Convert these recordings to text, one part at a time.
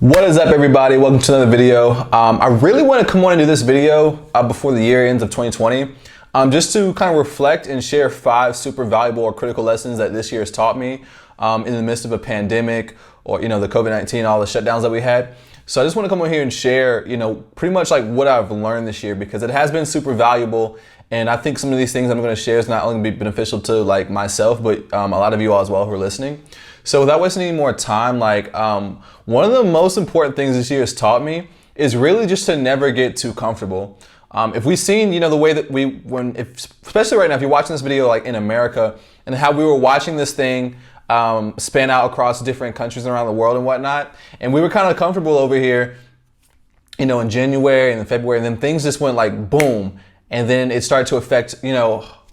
What is up, everybody? Welcome to another video. I really want to come on and do this video before the year ends of 2020, just to kind of reflect and share 5 super valuable or critical lessons that this year has taught me in the midst of a pandemic or, the COVID-19, all the shutdowns that we had. So I just want to come on here and share, pretty much like what I've learned this year, because it has been super valuable. And I think some of these things I'm going to share is not only going to be beneficial to like myself, but a lot of you all as well who are listening. So without wasting any more time, one of the most important things this year has taught me is really just to never get too comfortable. If we've seen, the way that especially right now, if you're watching this video like in America and how we were watching this thing span out across different countries around the world and whatnot, and we were kind of comfortable over here, in January and in February, and then things just went like boom, and then it started to affect,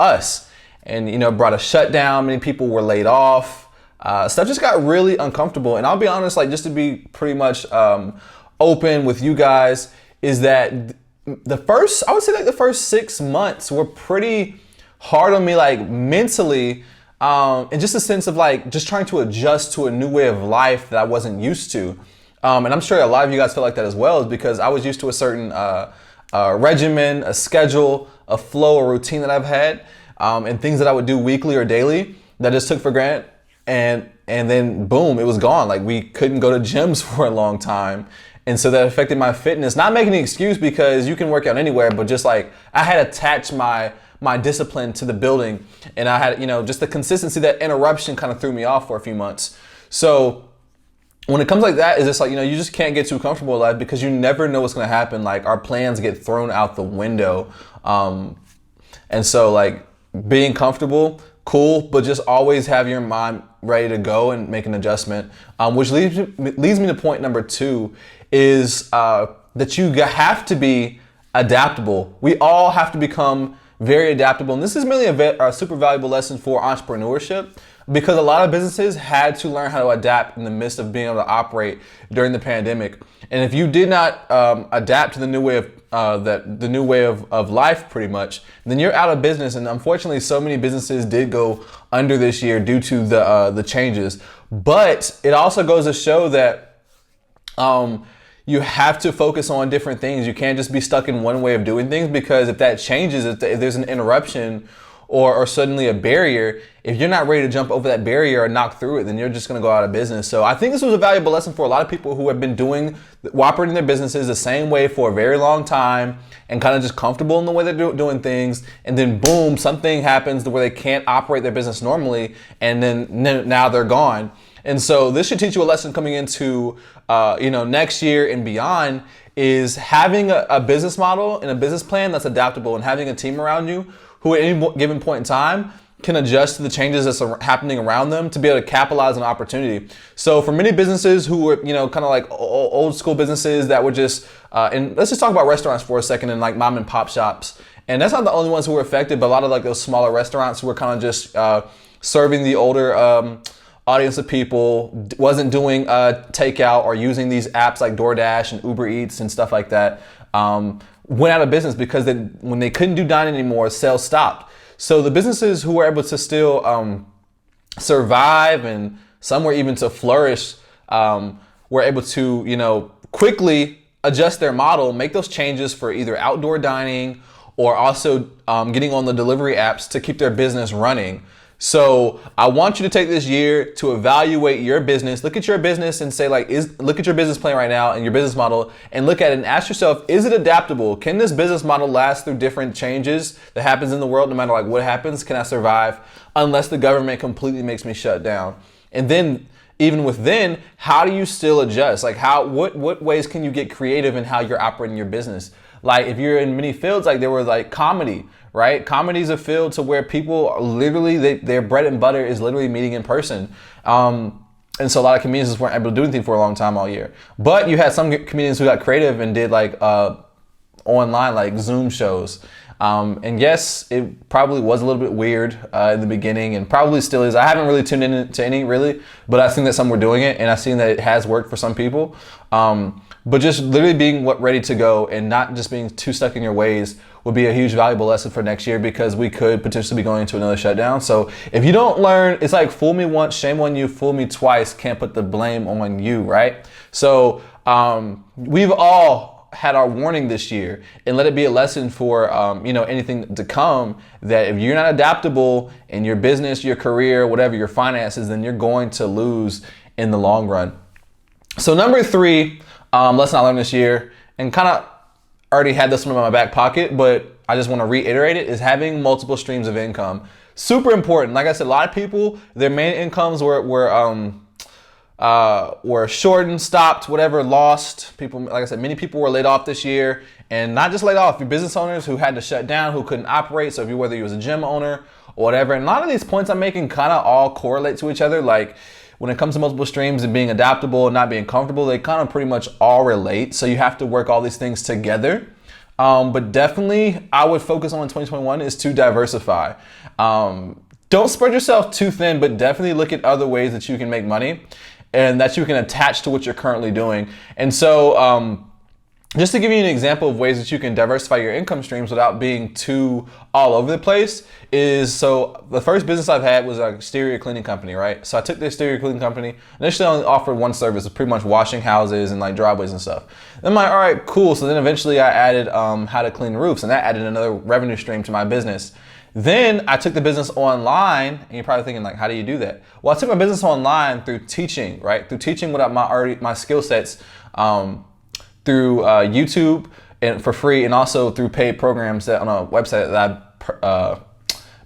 us, and brought a shutdown. Many people were laid off. Stuff just got really uncomfortable. And I'll be honest, just to be pretty much open with you guys, is that the first 6 months were pretty hard on me, mentally, and just a sense of just trying to adjust to a new way of life that I wasn't used to. And I'm sure a lot of you guys feel like that as well, is because I was used to a certain regimen, a schedule, a flow, a routine that I've had, and things that I would do weekly or daily that I just took for granted. And then boom, it was gone. We couldn't go to gyms for a long time. And so that affected my fitness. Not making an excuse, because you can work out anywhere, but just I had attached my discipline to the building, and I had, just the consistency. That interruption kind of threw me off for a few months. So when it comes like that, it's just you just can't get too comfortable with life, because you never know what's going to happen. Our plans get thrown out the window. And so being comfortable, cool, but just always have your mind ready to go and make an adjustment, which leads me to point number 2, is that you have to be adaptable. We all have to become very adaptable, and this is really a super valuable lesson for entrepreneurship, because a lot of businesses had to learn how to adapt in the midst of being able to operate during the pandemic. And if you did not adapt to the new way of life, pretty much, then you're out of business. And unfortunately, so many businesses did go under this year due to the changes. But it also goes to show that you have to focus on different things. You can't just be stuck in one way of doing things, because if that changes, if there's an interruption or suddenly a barrier, if you're not ready to jump over that barrier or knock through it, then you're just going to go out of business. So I think this was a valuable lesson for a lot of people who have been operating their businesses the same way for a very long time, and kind of just comfortable in the way they're doing things. And then boom, something happens to where they can't operate their business normally, and then now they're gone. And so this should teach you a lesson coming into next year and beyond, is having a business model and a business plan that's adaptable, and having a team around you who at any given point in time can adjust to the changes that's happening around them to be able to capitalize on opportunity. So for many businesses who were, kind of old school businesses that were just, and let's just talk about restaurants for a second, and mom and pop shops. And that's not the only ones who were affected, but a lot of those smaller restaurants who were kind of just serving the older audience of people, wasn't doing takeout or using these apps like DoorDash and Uber Eats and stuff like that, went out of business, because when they couldn't do dining anymore, sales stopped. So the businesses who were able to still survive, and some were even to flourish, were able to, quickly adjust their model, make those changes for either outdoor dining or also getting on the delivery apps to keep their business running. So I want you to take this year to evaluate your business. Look at your business and say, look at your business plan right now and your business model, and look at it and ask yourself, is it adaptable? Can this business model last through different changes that happens in the world? No matter what happens, can I survive unless the government completely makes me shut down? And then even within, how do you still adjust? What ways can you get creative in how you're operating your business? If you're in many fields, there were comedy, right? Comedy is a field to where people are literally, their bread and butter is literally meeting in person. And so a lot of comedians weren't able to do anything for a long time all year. But you had some comedians who got creative and did online, Zoom shows. And yes, it probably was a little bit weird in the beginning, and probably still is. I haven't really tuned into any really, but I've seen that some were doing it, and I've seen that it has worked for some people. But just literally being ready to go and not just being too stuck in your ways would be a huge valuable lesson for next year, because we could potentially be going into another shutdown. So if you don't learn, it's like fool me once, shame on you, fool me twice, can't put the blame on you, right? So we've all had our warning this year, and let it be a lesson for anything to come, that if you're not adaptable in your business, your career, whatever, your finances, then you're going to lose in the long run. So number 3 lesson I learned this year, and kind of already had this one in my back pocket, but I just want to reiterate it, is having multiple streams of income. Super important. Like I said, a lot of people, their main incomes were shortened, stopped, whatever, lost. People, like I said, many people were laid off this year, and not just laid off, your business owners who had to shut down, who couldn't operate. So whether you was a gym owner or whatever, and a lot of these points I'm making kind of all correlate to each other. Like when it comes to multiple streams and being adaptable and not being comfortable, they kind of pretty much all relate. So you have to work all these things together. But definitely I would focus on in 2021 is to diversify. Don't spread yourself too thin, but definitely look at other ways that you can make money and that you can attach to what you're currently doing. And so just to give you an example of ways that you can diversify your income streams without being too all over the place is, so the first business I've had was an exterior cleaning company, right? So I took the exterior cleaning company, initially I only offered one service, pretty much washing houses and like driveways and stuff. Then I'm like, all right, cool. So then eventually I added how to clean roofs, and that added another revenue stream to my business. Then I took the business online, and you're probably thinking like, how do you do that? Well, I took my business online through teaching, right? Through teaching what my skill sets, through YouTube and for free, and also through paid programs that on a website that I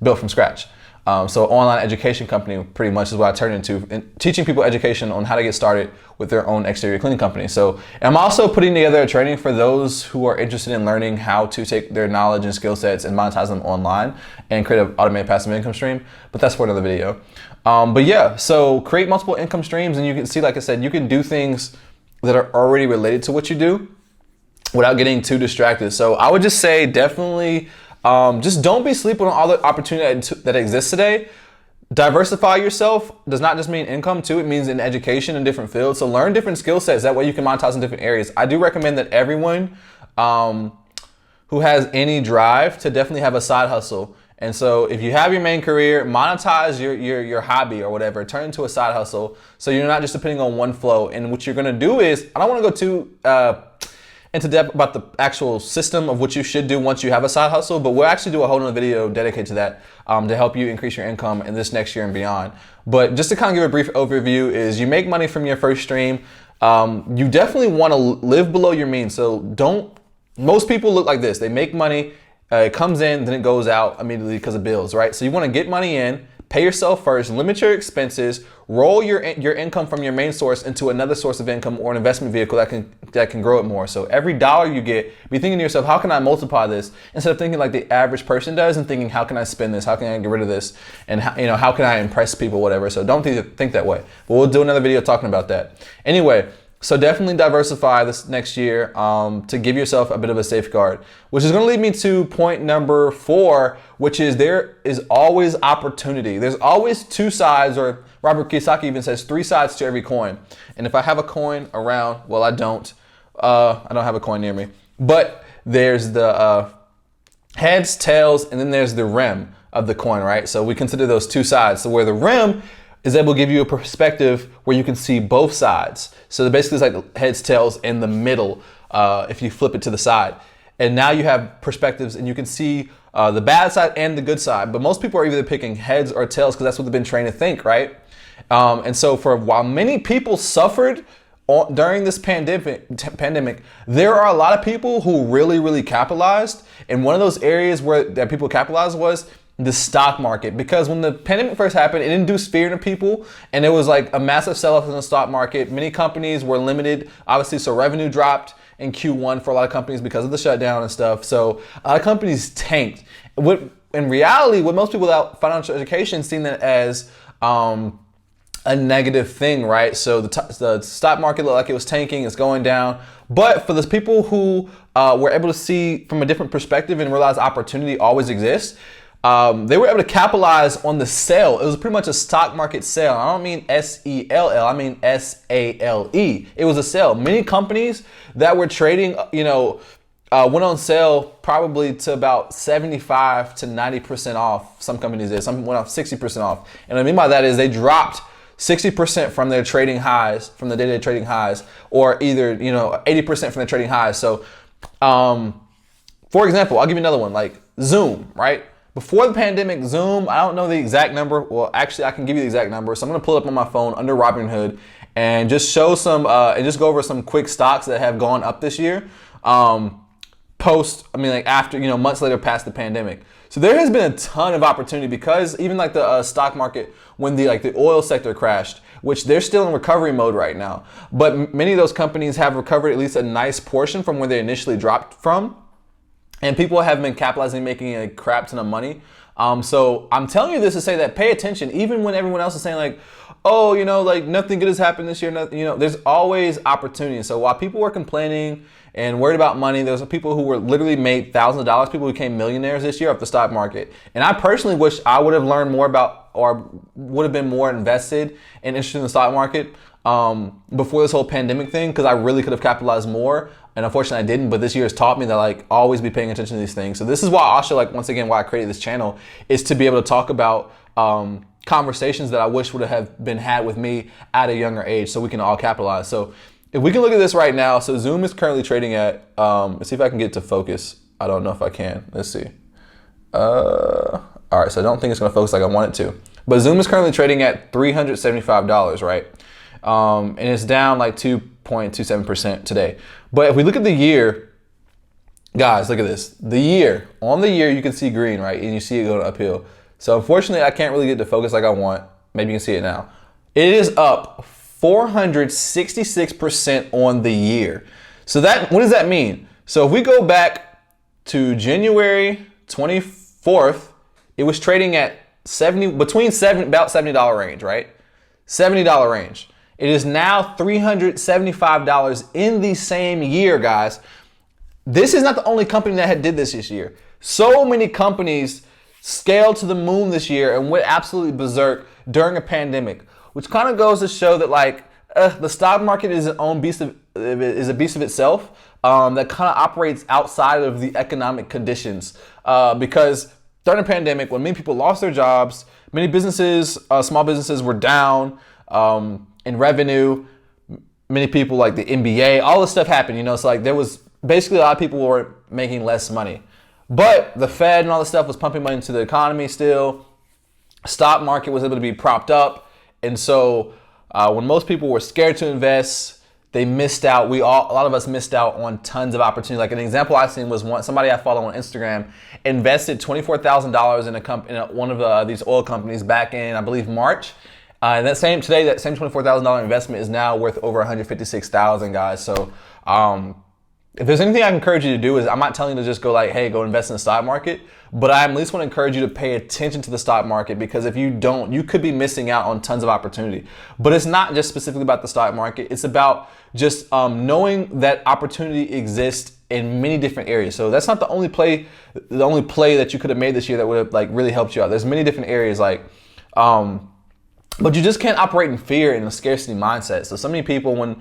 built from scratch. So online education company pretty much is what I turned into, and teaching people education on how to get started with their own exterior cleaning company. So I'm also putting together a training for those who are interested in learning how to take their knowledge and skill sets and monetize them online and create an automated passive income stream. But that's for another video. But yeah, so create multiple income streams, and you can see, like I said, you can do things that are already related to what you do without getting too distracted. So I would just say definitely just don't be sleeping on all the opportunity that exists today. Diversify yourself does not just mean income too, it means in education in different fields. So learn different skill sets, that way you can monetize in different areas. I do recommend that everyone who has any drive to definitely have a side hustle. And so if you have your main career, monetize your hobby or whatever, turn it into a side hustle so you're not just depending on one flow. And what you're gonna do is, I don't wanna go too into depth about the actual system of what you should do once you have a side hustle, but we'll actually do a whole nother video dedicated to that to help you increase your income in this next year and beyond. But just to kind of give a brief overview is, you make money from your first stream. You definitely wanna live below your means. So most people look like this, they make money, it comes in, then it goes out immediately because of bills, right? So you want to get money in, pay yourself first, limit your expenses, roll your income from your main source into another source of income or an investment vehicle that can grow it more. So every dollar you get, be thinking to yourself, how can I multiply this? Instead of thinking like the average person does and thinking, how can I spend this? How can I get rid of this? And how can I impress people, whatever. So don't think that way. But we'll do another video talking about that. Anyway, so definitely diversify this next year to give yourself a bit of a safeguard, which is going to lead me to point number 4, which is there is always opportunity. There's always two sides, or Robert Kiyosaki even says 3 sides to every coin. And if I have a coin around, well, I don't have a coin near me, but there's the heads, tails, and then there's the rim of the coin, right? So we consider those 2 sides. So where the rim is able to give you a perspective where you can see both sides. So basically it's like heads, tails, in the middle if you flip it to the side. And now you have perspectives and you can see the bad side and the good side. But most people are either picking heads or tails because that's what they've been trained to think, right? And so while many people suffered during this pandemic, there are a lot of people who really capitalized. And one of those areas that people capitalized was the stock market, because when the pandemic first happened, it induced fear into people, and it was like a massive sell-off in the stock market. Many companies were limited, obviously, so revenue dropped in Q1 for a lot of companies because of the shutdown and stuff. So a lot of companies tanked. In reality, what most people without financial education seen that as a negative thing, right? So the stock market looked like it was tanking, it's going down. But for those people who were able to see from a different perspective and realize opportunity always exists, they were able to capitalize on the sale. It was pretty much a stock market sale. I don't mean S-E-L-L, I mean S-A-L-E. It was a sale. Many companies that were trading, went on sale probably to about 75 to 90% off. Some companies did. Some went off 60% off. And what I mean by that is they dropped 60% from their trading highs, from the day-to-day trading highs, or either, 80% from their trading highs. So, for example, I'll give you another one, like Zoom, right? Before the pandemic, Zoom, I don't know the exact number. Well, actually, I can give you the exact number. So I'm going to pull it up on my phone under Robinhood and just show some, and just go over some quick stocks that have gone up this year. After, months later past the pandemic. So there has been a ton of opportunity because even like the stock market, when the oil sector crashed, which they're still in recovery mode right now, but many of those companies have recovered at least a nice portion from where they initially dropped from. And people have been capitalizing, making a crap ton of money. So I'm telling you this to say that pay attention, even when everyone else is saying like, oh, nothing good has happened this year. There's always opportunity. So while people were complaining and worried about money, there's people who were literally made thousands of dollars. People who became millionaires this year off the stock market. And I personally wish I would have learned more about, or would have been more invested and interested in the stock market before this whole pandemic thing, because I really could have capitalized more. And unfortunately I didn't, but this year has taught me that always be paying attention to these things. So this is why also once again, why I created this channel is to be able to talk about conversations that I wish would have been had with me at a younger age so we can all capitalize. So if we can look at this right now, so Zoom is currently trading at, let's see if I can get to focus. I don't know if I can, let's see. All right, so I don't think it's gonna focus like I want it to. But Zoom is currently trading at $375, right? And it's down 2.27% today. But if we look at the year, guys, look at this. On the year, you can see green, right? And you see it going uphill. So unfortunately, I can't really get to focus like I want. Maybe you can see it now. It is up 466% on the year. So what does that mean? So if we go back to January 24th, it was trading at about $70 range, right? $70 range. It is now $375 in the same year, guys. This is not the only company that did this year. So many companies scaled to the moon this year and went absolutely berserk during a pandemic, which kind of goes to show that the stock market is a beast of itself that kind of operates outside of the economic conditions. Because during the pandemic, when many people lost their jobs, many businesses, small businesses were down in revenue. Many people like the NBA, all this stuff happened, so there was basically a lot of people were making less money. But the Fed and all this stuff was pumping money into the economy still. Stock market was able to be propped up. And so when most people were scared to invest, they missed out. A lot of us missed out on tons of opportunity. Like an example I seen was somebody I follow on Instagram invested $24,000 in one of these oil companies back in, I believe, March. And that same $24,000 investment is now worth over $156,000, guys. So if there's anything I encourage you to do is, I'm not telling you to just go hey, go invest in the stock market, but I at least want to encourage you to pay attention to the stock market, because if you don't, you could be missing out on tons of opportunity. But it's not just specifically about the stock market. It's about just knowing that opportunity exists in many different areas. So that's not the only play that you could have made this year that would have really helped you out. There's many different areas but you just can't operate in fear and a scarcity mindset. So many people, when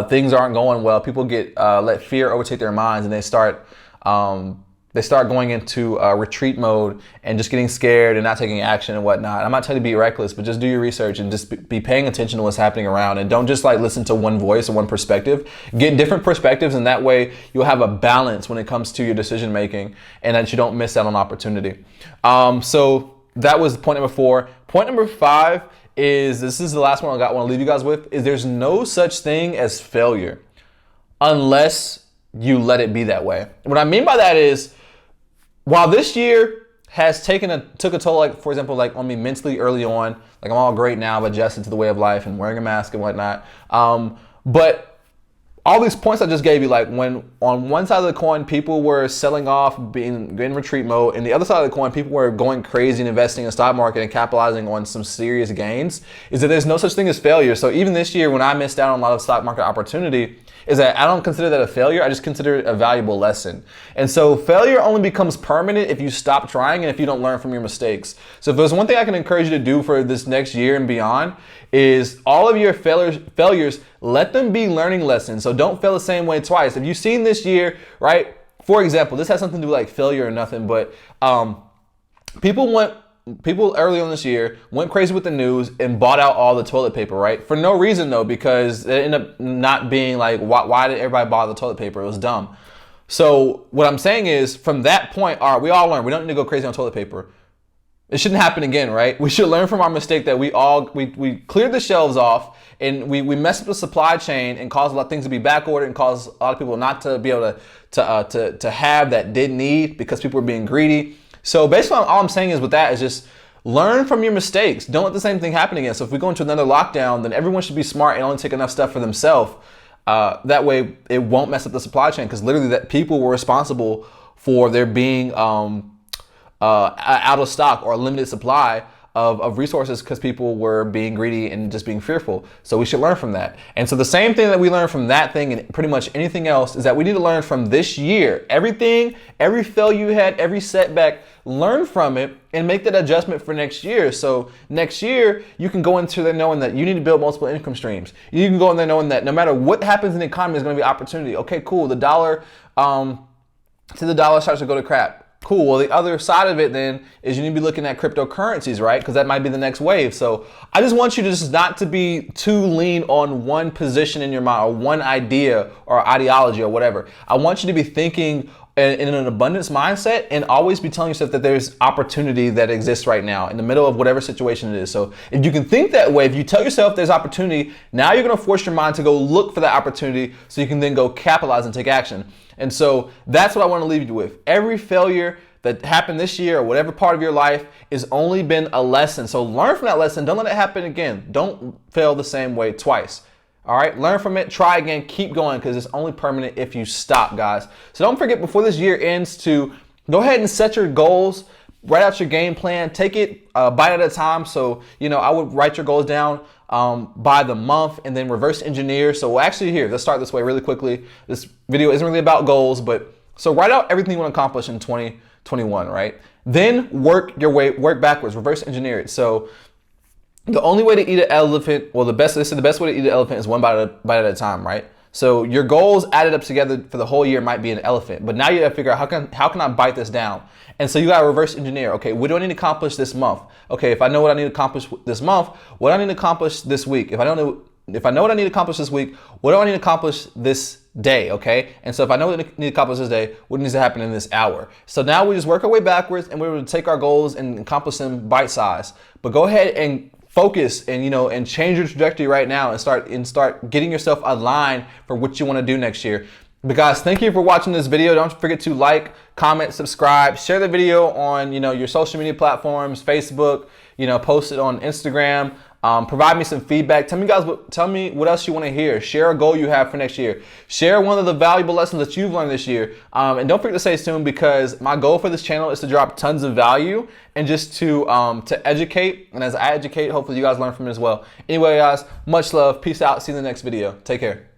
things aren't going well, people get let fear overtake their minds, and they start going into retreat mode and just getting scared and not taking action and whatnot. I'm not telling you to be reckless, but just do your research and just be paying attention to what's happening around, and don't just listen to one voice or one perspective. Get different perspectives, and that way you'll have a balance when it comes to your decision making, and that you don't miss out on opportunity. So that was point number 4. Point number 5 is, this is the last one I want to leave you guys with, is there's no such thing as failure unless you let it be that way. What I mean by that is, while this year has took a toll, for example, on me mentally early on, I'm all great now, I've adjusted to the way of life and wearing a mask and whatnot. But all these points I just gave you, when on one side of the coin, people were selling off, being in retreat mode, and the other side of the coin, people were going crazy and investing in the stock market and capitalizing on some serious gains, is that there's no such thing as failure. So even this year, when I missed out on a lot of stock market opportunity, is that I don't consider that a failure. I just consider it a valuable lesson. And so failure only becomes permanent if you stop trying and if you don't learn from your mistakes. So if there's one thing I can encourage you to do for this next year and beyond, is all of your failures, let them be learning lessons. So don't fail the same way twice. If you've seen this year, right? For example, this has something to do with failure or nothing, but people want people early on this year went crazy with the news and bought out all the toilet paper, right? For no reason though, because it ended up not being like, why did everybody buy the toilet paper? It was dumb. So what I'm saying is, from that point, all right, we all learned we don't need to go crazy on toilet paper. It shouldn't happen again, right? We should learn from our mistake that we cleared the shelves off and we messed up the supply chain and caused a lot of things to be back ordered and caused a lot of people not to be able to have that did need because people were being greedy. So basically all I'm saying is with that is just learn from your mistakes. Don't let the same thing happen again. So if we go into another lockdown, then everyone should be smart and only take enough stuff for themselves. That way it won't mess up the supply chain, because literally that people were responsible for there being out of stock or a limited supply of resources because people were being greedy and just being fearful. So we should learn from that. And so the same thing that we learned from that thing and pretty much anything else is that we need to learn from this year. Everything, every failure you had, every setback, learn from it and make that adjustment for next year. So next year, you can go into there knowing that you need to build multiple income streams. You can go in there knowing that no matter what happens in the economy, there's going to be opportunity. Okay, cool. The dollar, the dollar starts to go to crap. Cool. Well, the other side of it then is you need to be looking at cryptocurrencies, right? Because that might be the next wave. So I just want you to just not to be too lean on one position in your mind or one idea or ideology or whatever. I want you to be thinking in an abundance mindset and always be telling yourself that there's opportunity that exists right now in the middle of whatever situation it is. So if you can think that way, if you tell yourself there's opportunity, now you're going to force your mind to go look for that opportunity so you can then go capitalize and take action. And so that's what I want to leave you with. Every failure that happened this year or whatever part of your life has only been a lesson. So learn from that lesson. Don't let it happen again. Don't fail the same way twice. All right, learn from it, try again, keep going, because it's only permanent if you stop, guys. So don't forget before this year ends to go ahead and set your goals, write out your game plan, take it a bite at a time. So, I would write your goals down by the month and then reverse engineer. So actually here, let's start this way really quickly. This video isn't really about goals, but so write out everything you want to accomplish in 2021, right? Then work backwards, reverse engineer it. So the only way to eat an elephant, well, the best way to eat an elephant is one bite at a time, right? So your goals added up together for the whole year might be an elephant, but now you gotta figure out how can I bite this down? And so you gotta reverse engineer. Okay, what do I need to accomplish this month? Okay, if I know what I need to accomplish this month, what do I need to accomplish this week? If I know what I need to accomplish this week, what do I need to accomplish this day? Okay, and so if I know what I need to accomplish this day, what needs to happen in this hour? So now we just work our way backwards and we're able to take our goals and accomplish them bite size. But go ahead and focus and change your trajectory right now and start getting yourself aligned for what you want to do next year. But guys, thank you for watching this video. Don't forget to like, comment, subscribe, share the video on your social media platforms, Facebook, post it on Instagram. Provide me some feedback. Tell me what else you want to hear. Share a goal you have for next year. Share one of the valuable lessons that you've learned this year. And don't forget to stay tuned, because my goal for this channel is to drop tons of value and just to educate. And as I educate, hopefully you guys learn from it as well. Anyway, guys, much love. Peace out. See you in the next video. Take care.